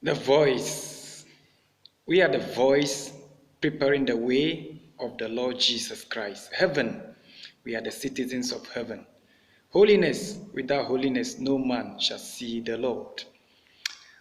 The voice. We are the voice preparing the way of the Lord Jesus Christ. Heaven. We are the citizens of heaven. Holiness. Without holiness, no man shall see the Lord.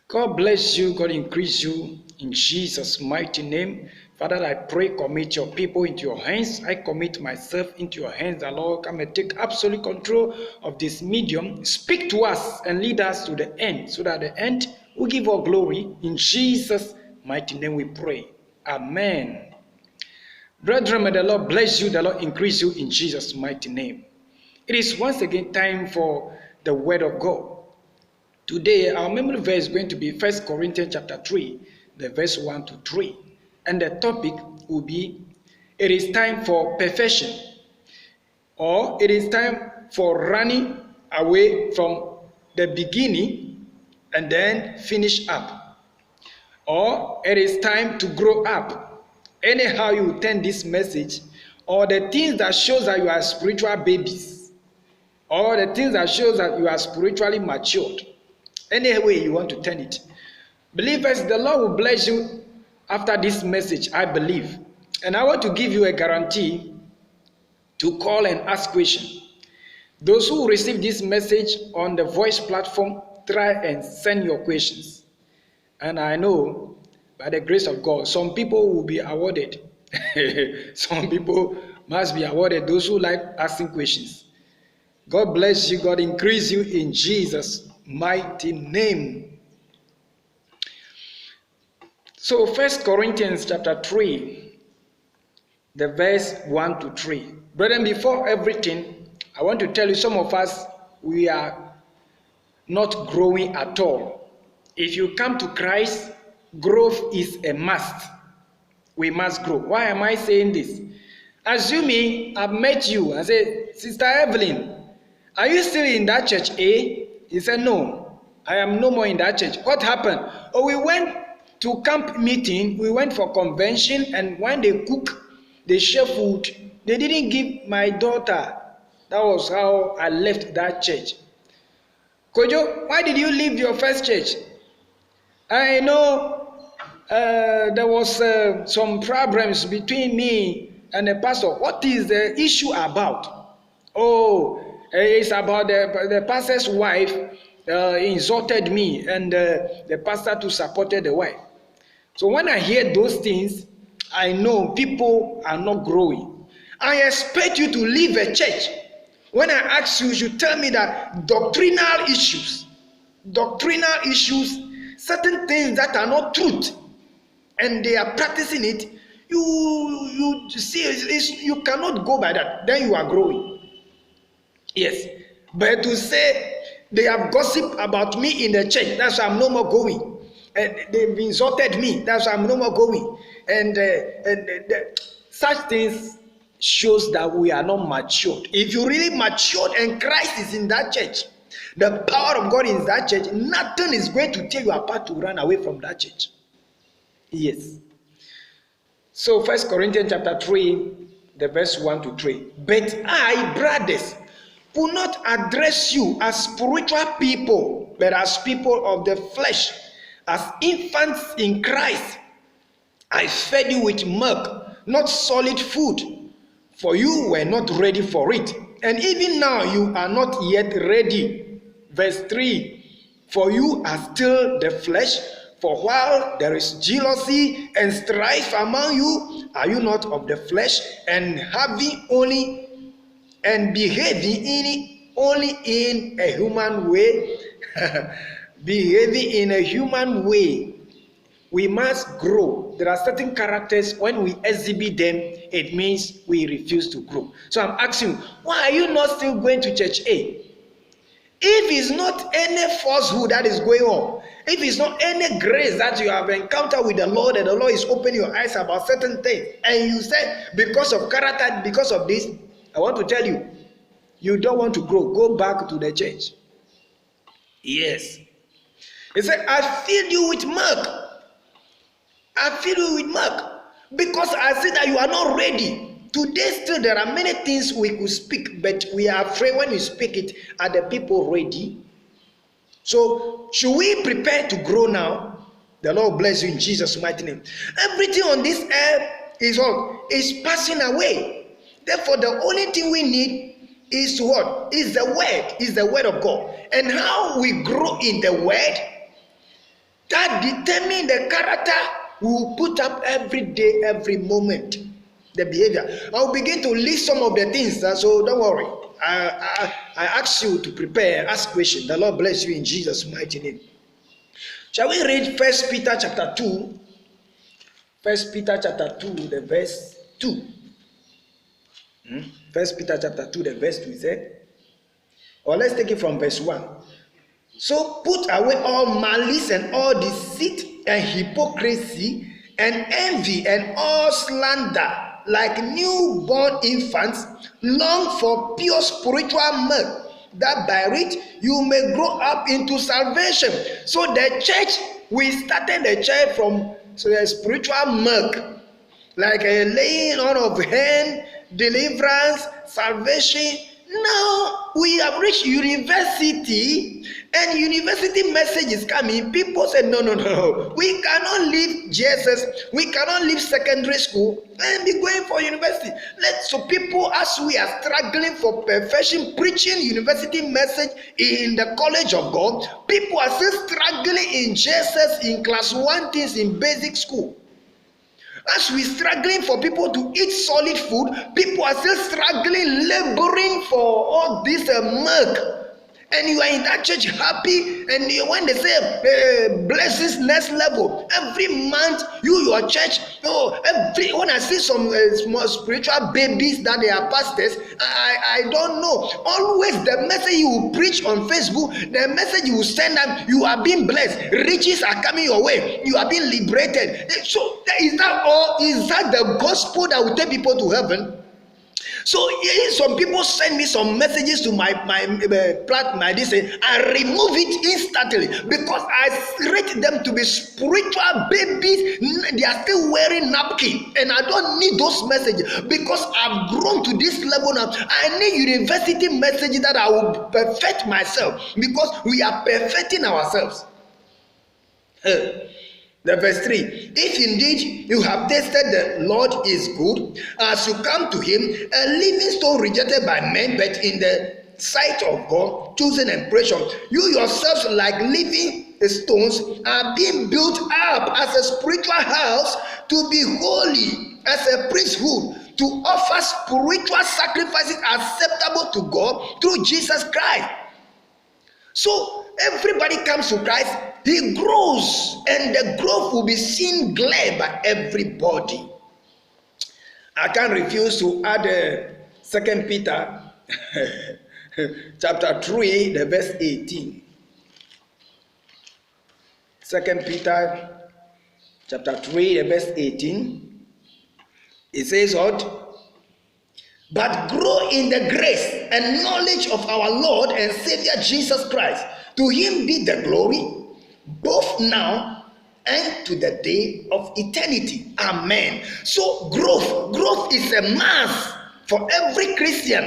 God bless you. God increase you in Jesus' mighty name. Father, I pray, commit your people into your hands. I commit myself into your hands. The Lord, come and take absolute control of this medium. Speak to us and lead us to the end, so that at the end we give all glory. In Jesus' mighty name we pray. Amen. Brethren, may the Lord bless you. The Lord increase you in Jesus' mighty name. It is once again time for the word of God. Today, our memory verse is going to be 1 Corinthians chapter 3, the verse 1 to 3. And the topic will be, it is time for perfection, or it is time for running away from the beginning and then finish up, or it is time to grow up. Anyhow you turn this message, or the things that shows that you are spiritual babies, or the things that shows that you are spiritually matured, any way you want to turn it. Believers, the Lord will bless you after this message, I believe. And I want to give you a guarantee to call and ask questions. Those who receive this message on the voice platform, try and send your questions. And I know, by the grace of God, some people will be awarded. Some people must be awarded, those who like asking questions. God bless you. God increase you in Jesus' mighty name. So 1 Corinthians chapter 3, the verse 1 to 3. Brethren, before everything, I want to tell you, some of us, we are not growing at all. If you come to Christ, growth is a must. We must grow. Why am I saying this? Assuming I've met you and say, Sister Evelyn, are you still in that church A? He said, no, I am no more in that church. What happened? Oh, we went to camp meeting, we went for convention, and when they cook, they share food, they didn't give my daughter. That was how I left that church. Kojo, why did you leave your first church? I know there was some problems between me and the pastor. What is the issue about? Oh, it's about the pastor's wife insulted me, and the pastor too supported the wife. So when I hear those things, I know people are not growing. I expect you to leave a church. When I ask you, you should tell me that doctrinal issues, certain things that are not truth, and they are practicing it, you see, you cannot go by that. Then you are growing. Yes. But to say they have gossiped about me in the church, that's why I'm no more going. And they've insulted me, that's why I'm no more going. And such things shows that we are not matured. If you really matured and Christ is in that church, the power of God is that church, nothing is going to tear you apart to run away from that church. Yes. So 1 Corinthians chapter 3, the verse 1 to 3. But I, brothers, will not address you as spiritual people, but as people of the flesh, as infants in Christ. I fed you with milk, not solid food, for you were not ready for it. And even now you are not yet ready. Verse 3, for you are still the flesh, for while there is jealousy and strife among you, are you not of the flesh, and behaving only in a human way? Behaving in a human way. We must grow. There are certain characters, when we exhibit them, it means we refuse to grow. So I'm asking you, why are you not still going to church A? If it's not any falsehood that is going on, if it's not any grace that you have encountered with the Lord, and the Lord is opening your eyes about certain things, and you say, because of character, because of this, I want to tell you, you don't want to grow. Go back to the church. Yes. He said, I feed you with milk. I feed you with milk. Because I see that you are not ready. Today still there are many things we could speak, but we are afraid when we speak it, are the people ready? So should we prepare to grow now? The Lord bless you in Jesus' mighty name. Everything on this earth is what? Is passing away. Therefore, the only thing we need is what? Is the word. Is the word of God. And how we grow in the word, that determines the character we will put up every day, every moment. The behavior. I will begin to list some of the things, so don't worry. I ask you to prepare, ask questions. The Lord bless you in Jesus' mighty name. Shall we read 1 Peter chapter 2? 1 Peter chapter 2, the verse 2. 1 Peter chapter 2, the verse 2 is it? Or let's take it from verse 1. So put away all malice and all deceit and hypocrisy and envy and all slander. Like newborn infants, long for pure spiritual milk, that by it you may grow up into salvation. So the church, we started the church from the spiritual milk, like a laying on of hand, deliverance, salvation. Now we have reached university, and university message is coming. People say, no, we cannot leave Jesus, we cannot leave secondary school and be going for university. So people, as we are struggling for perfection, preaching university message in the college of God, people are still struggling in Jesus in class 1 things in basic school. As we struggling for people to eat solid food, people are still struggling, laboring for all this milk. And you are in that church happy, and when they say blessings next level, every month your church, when I see some small spiritual babies that they are pastors, I don't know. Always the message you will preach on Facebook, the message you will send them, you are being blessed, riches are coming your way, you are being liberated. So is that all? Is that the gospel that will take people to heaven? So some people send me some messages to my this say, I remove it instantly because I rate them to be spiritual babies. They are still wearing napkin, and I don't need those messages because I've grown to this level now. I need university messages that I will perfect myself, because we are perfecting ourselves. The verse 3, if indeed you have tasted the Lord is good, as you come to him, a living stone rejected by men, but in the sight of God, chosen and precious, you yourselves like living stones are being built up as a spiritual house to be holy, as a priesthood, to offer spiritual sacrifices acceptable to God through Jesus Christ. So everybody comes to Christ, he grows, and the growth will be seen clear by everybody. I can't refuse to add 2 Peter chapter 3, the verse 18. 2 Peter chapter 3, the verse 18. It says what? But grow in the grace and knowledge of our Lord and Savior Jesus Christ. To him be the glory, both now and to the day of eternity. Amen. So growth is a must for every Christian.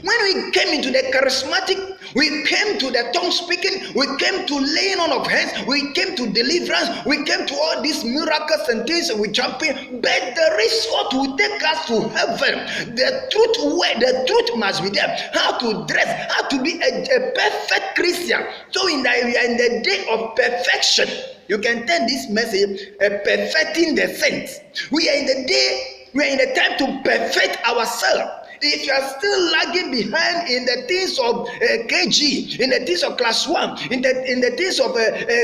When we came into the charismatic, we came to the tongue speaking, we came to laying on of hands, we came to deliverance, we came to all these miracles and things, and we jump in. But there is what will take us to heaven. The truth must be there. How to dress, how to be a perfect Christian. So we are in the day of perfection. You can turn this message perfecting the saints. We are in the time to perfect ourselves. If you are still lagging behind in the things of KG, in the things of class 1, in the things of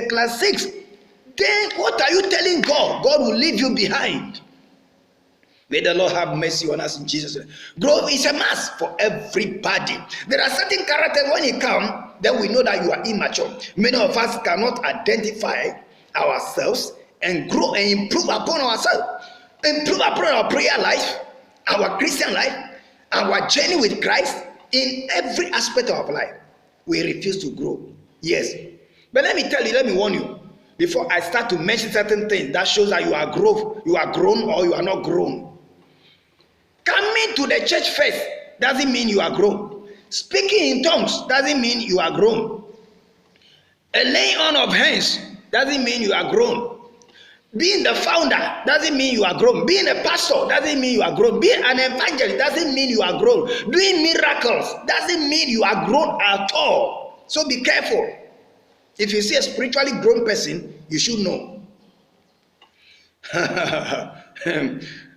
class 6, then what are you telling God? God will leave you behind. May the Lord have mercy on us in Jesus' name. Growth is a must for everybody. There are certain characters, when you come, then we know that you are immature. Many of us cannot identify ourselves and grow and improve upon ourselves. Improve upon our prayer life, our Christian life, our journey with Christ in every aspect of our life. We refuse to grow. Yes. But let me tell you, let me warn you, before I start to mention certain things that shows that you are grown or you are not grown. Coming to the church first doesn't mean you are grown. Speaking in tongues doesn't mean you are grown. A laying on of hands doesn't mean you are grown. Being the founder doesn't mean you are grown. Being a pastor doesn't mean you are grown. Being an evangelist doesn't mean you are grown. Doing miracles doesn't mean you are grown at all. So be careful. If you see a spiritually grown person, you should know.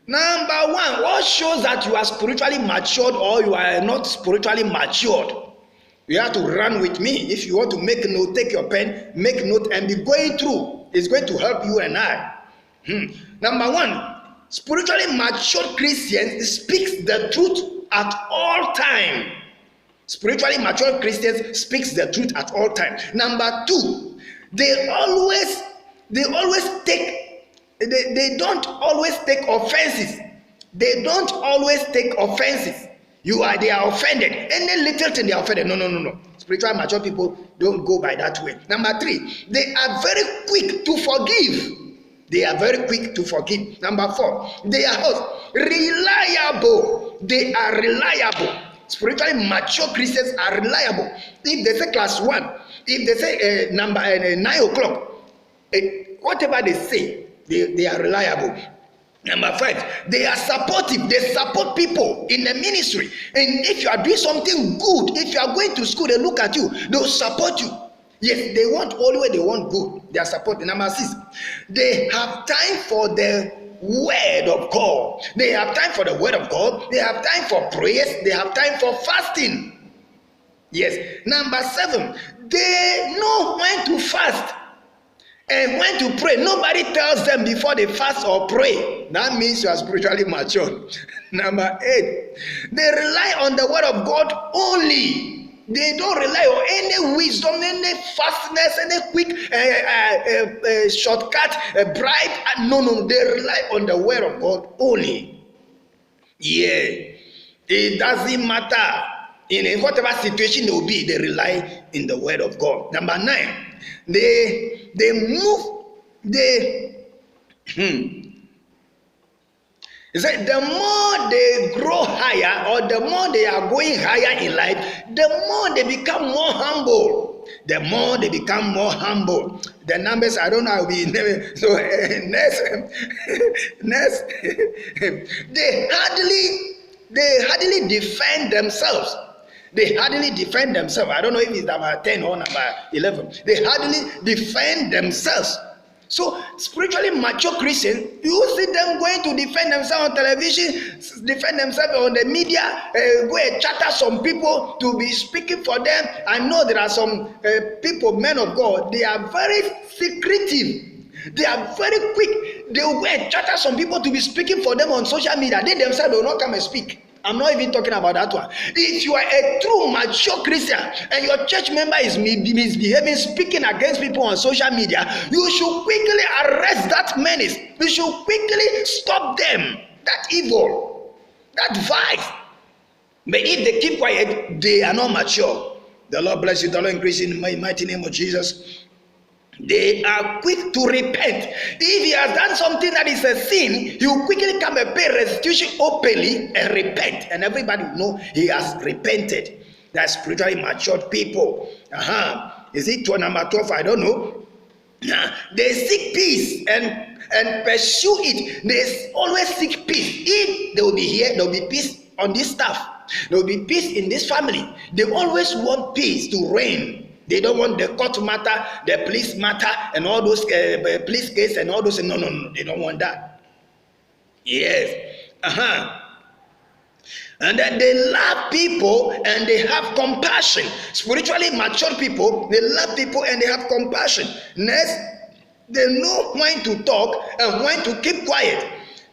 Number one, what shows that you are spiritually matured or you are not spiritually matured? You have to run with me. If you want to make a note, take your pen, make note, and be going through. It's going to help you and I. Number one, spiritually matured Christians speaks the truth at all time. Spiritually matured Christians speaks the truth at all time. Number two, they don't always take offenses. They don't always take offenses. They are offended. Any little thing they are offended. No. Spiritually mature people don't go by that way. Number three, they are very quick to forgive. They are very quick to forgive. Number four, they are reliable. They are reliable. Spiritually mature Christians are reliable. If they say class 1, if they say 9 o'clock, whatever they say, they are reliable. Number 5, they are supportive. They support people in the ministry. And if you are doing something good, if you are going to school, they look at you, they'll support you. Yes, they want always they want good. They are supporting. Number 6, they have time for the word of God. They have time for the word of God. They have time for prayers. They have time for fasting. Yes. Number 7, they know when to fast and when to pray. Nobody tells them before they fast or pray. That means you are spiritually mature. Number 8, they rely on the word of God only. They don't rely on any wisdom, any fastness, any quick shortcut, bribe. No. They rely on the word of God only. Yeah. It doesn't matter. In whatever situation they will be, they rely in the word of God. Number 9, they He said, the more they grow higher, or the more they are going higher in life, the more they become more humble. The more they become more humble. The numbers, I don't know how we so next they hardly defend themselves. They hardly defend themselves. I don't know if it's number 10 or number 11. They hardly defend themselves. So spiritually mature Christians, you see them going to defend themselves on television, defend themselves on the media, go and chatter some people to be speaking for them. I know there are some people, men of God, they are very secretive. They are very quick. They will go and chatter some people to be speaking for them on social media. They themselves will not come and speak. I'm not even talking about that one. If you are a true mature Christian and your church member is misbehaving, speaking against people on social media, you should quickly arrest that menace. You should quickly stop them. That evil, that vice. But if they keep quiet, they are not mature. The Lord bless you. The Lord increase in the mighty name of Jesus. They are quick to repent. If he has done something that is a sin, he will quickly come and pay restitution openly and repent. And everybody will know he has repented. That's spiritually matured people. Is it to number 12? I don't know. They seek peace and pursue it. They always seek peace. If they will be here, there will be peace on this staff. There will be peace in this family. They always want peace to reign. They don't want the court matter, the police matter, and all those police case and all those. No. They don't want that. Yes. And then they love people and they have compassion. Spiritually mature people, they love people and they have compassion. Next, they know when to talk and when to keep quiet.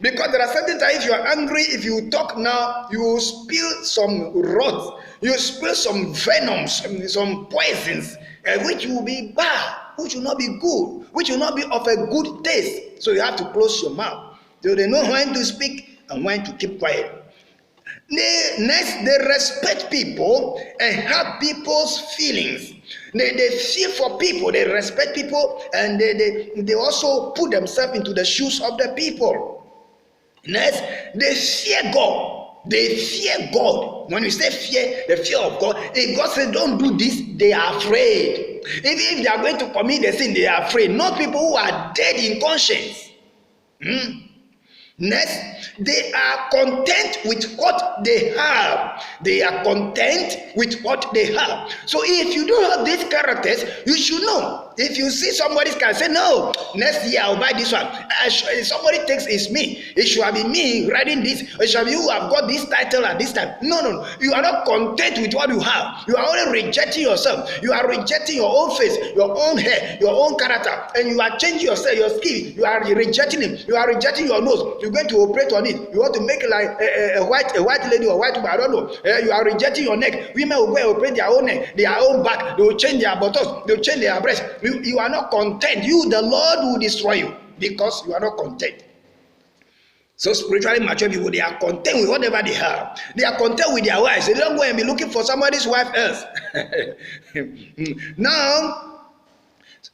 Because there are certain times if you are angry, if you talk now, you will spill some rods. You spill some venoms, some poisons, which will be bad, which will not be good, which will not be of a good taste. So you have to close your mouth. So they know when to speak and when to keep quiet. Next, they respect people and have people's feelings. They feel for people, they respect people, and they also put themselves into the shoes of the people. Next, they fear God. They fear God. When you say fear, the fear of God, if God says don't do this, they are afraid. If they are going to commit a sin, they are afraid. Not people who are dead in conscience. Next, they are content with what they have. They are content with what they have. So if you don't have these characters, you should know. If you see somebody can say, no, next year I'll buy this one. Somebody thinks it's me. It should be me writing this. It should be you who have got this title at this time. No. You are not content with what you have. You are only rejecting yourself. You are rejecting your own face, your own hair, your own character. And you are changing yourself, your skin. You are rejecting it. You are rejecting your nose. You're going to operate on it. You want to make it like a white lady or white woman. I don't know. You are rejecting your neck. Women will go and operate their own neck, their own back. They will change their buttocks. They will change their breast. You are not content. You, the Lord, will destroy you because you are not content. So spiritually mature people, they are content with whatever they have. They are content with their wives. They don't go and be looking for somebody's wife else. Now,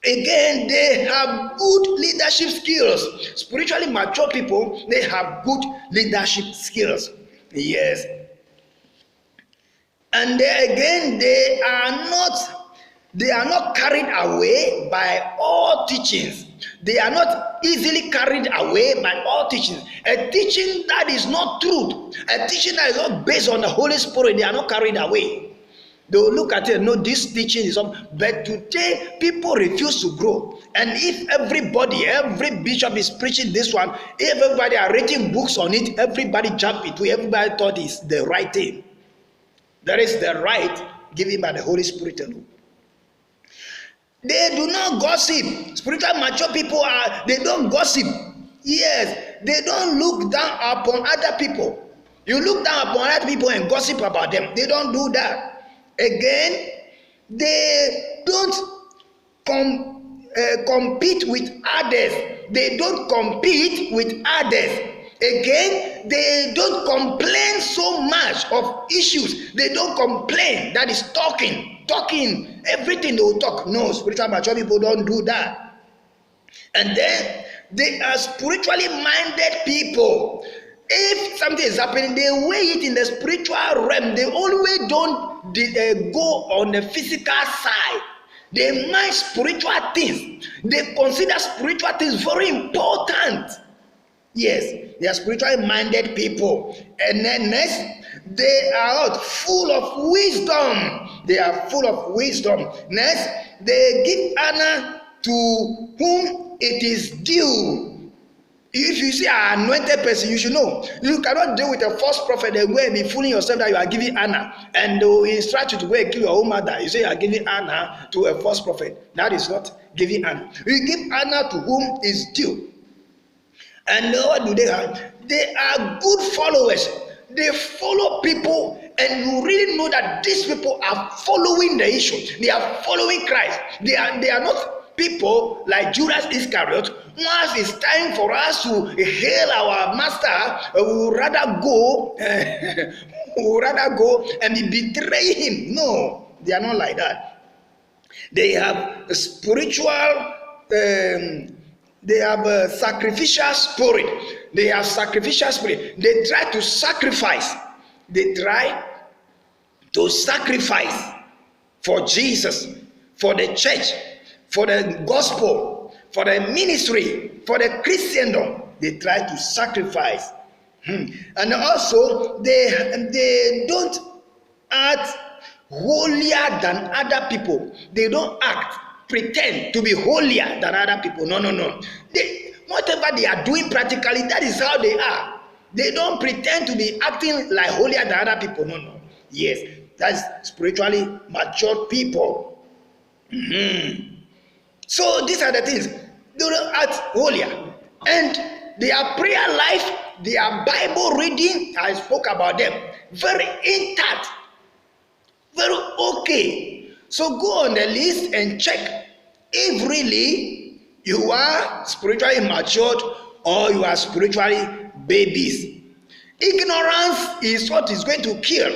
again, they have good leadership skills. Spiritually mature people, they have good leadership skills. Yes. And they are not carried away by all teachings. They are not easily carried away by all teachings. A teaching that is not truth, a teaching that is not based on the Holy Spirit, they are not carried away. They will look at it, no, this teaching is on. But today, people refuse to grow. And if every bishop is preaching this one, if everybody are writing books on it, everybody jump into it, everybody thought it's the right thing. That is the right given by the Holy Spirit alone. They do not gossip. Spiritual mature people they don't gossip. Yes, they don't look down upon other people. You look down upon other people and gossip about them. They don't do that. Again, they don't compete with others. They don't compete with others. Again, they don't complain so much of issues. They don't complain. That is talking, everything they will talk. No, spiritual mature people don't do that. And then they are spiritually minded people. If something is happening, they weigh it in the spiritual realm. They always don't go on the physical side. They mind spiritual things. They consider spiritual things very important. Yes, they are spiritually minded people. And then next, they are full of wisdom. They are full of wisdom. Next, they give honor to whom it is due. If you see an anointed person, you should know. You cannot deal with a false prophet and go and be fooling yourself that you are giving honor. And they will instruct you to go and kill your own mother. You say you are giving honor to a false prophet. That is not giving honor. You give honor to whom is due. And what do they have? They are good followers. They follow people, and you really know that these people are following the issue. They are following Christ. They are not people like Judas Iscariot. Once it's time for us to hail our master, we would rather go. We would rather go and betray him. No, they are not like that. They have a spiritual. They have a sacrificial spirit. They have sacrificial spirit. They try to sacrifice. They try to sacrifice for Jesus, for the church, for the gospel, for the ministry, for the Christendom. They try to sacrifice. And also, they don't act holier than other people. They don't pretend to be holier than other people. No. Whatever they are doing practically, that is how they are. They don't pretend to be acting like holier than other people. No. Yes, that's spiritually mature people. So these are the things. They don't act holier. And their prayer life, their Bible reading, I spoke about them, very intact, very okay. So go on the list and check if really you are spiritually matured or you are spiritually babies. Ignorance is what is going to kill.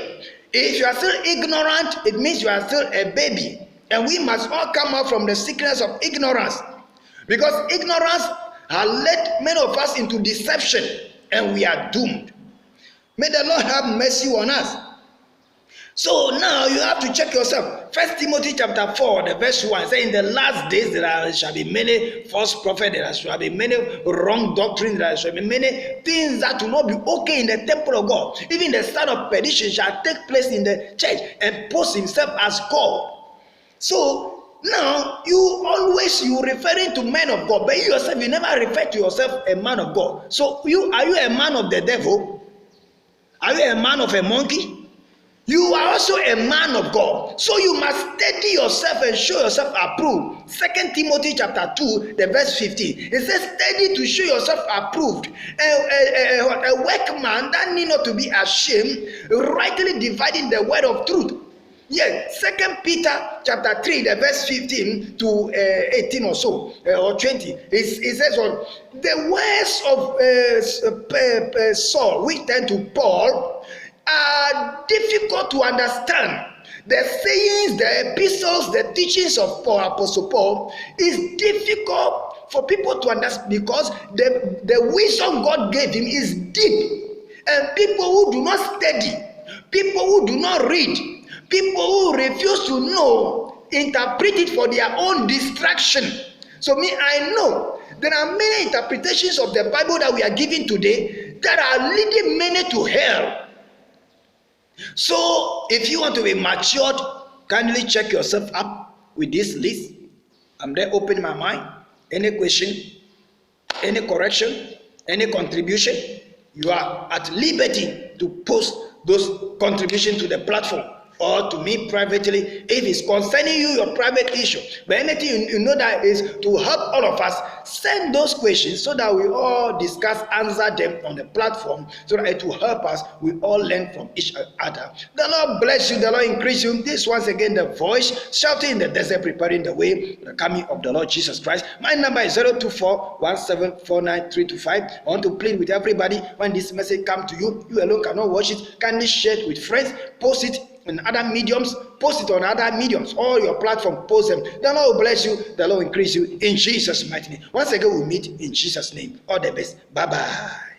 If you are still ignorant, it means you are still a baby. And we must all come out from the sickness of ignorance. Because ignorance has led many of us into deception, and we are doomed. May the Lord have mercy on us. So now you have to check yourself. First Timothy chapter 4, the verse 1 says, in the last days there shall be many false prophets, there shall be many wrong doctrines, there shall be many things that will not be okay in the temple of God. Even the son of perdition shall take place in the church and post himself as God. So now you referring to men of God, but you yourself, you never refer to yourself a man of God. So are you a man of the devil? Are you a man of a monkey? You are also a man of God. So you must steady yourself and show yourself approved. 2 Timothy chapter 2, the verse 15. It says, steady to show yourself approved. A workman that need not to be ashamed, rightly dividing the word of truth. Yes, 2 Peter chapter 3, the verse 15 to 18 or so, or 20. It says, the words of Saul, which turned to Paul, are difficult to understand. The sayings, the epistles, the teachings of Paul, Apostle Paul, is difficult for people to understand because the wisdom God gave him is deep. And people who do not study, people who do not read, people who refuse to know, interpret it for their own distraction. So I know there are many interpretations of the Bible that we are giving today that are leading many to hell. So if you want to be matured, kindly check yourself up with this list. I'm there, open my mind. Any question, any correction, any contribution, you are at liberty to post those contributions to the platform or to me privately if it's concerning you, your private issue. But anything you know that is to help all of us, send those questions so that we all discuss, answer them on the platform, so that it will help us. We all learn from each other. The Lord bless you, the Lord increase you. This once again the voice shouting in the desert, preparing the way for the coming of the Lord Jesus Christ. My number is 024-1749-325. I want to plead with everybody, when this message comes to you, you alone cannot watch it, kindly share it with friends, post it in other mediums, post it on other mediums, all your platform, post them. The Lord will bless you, the Lord will increase you in Jesus' mighty name. Once again, we'll meet in Jesus' name. All the best. Bye-bye.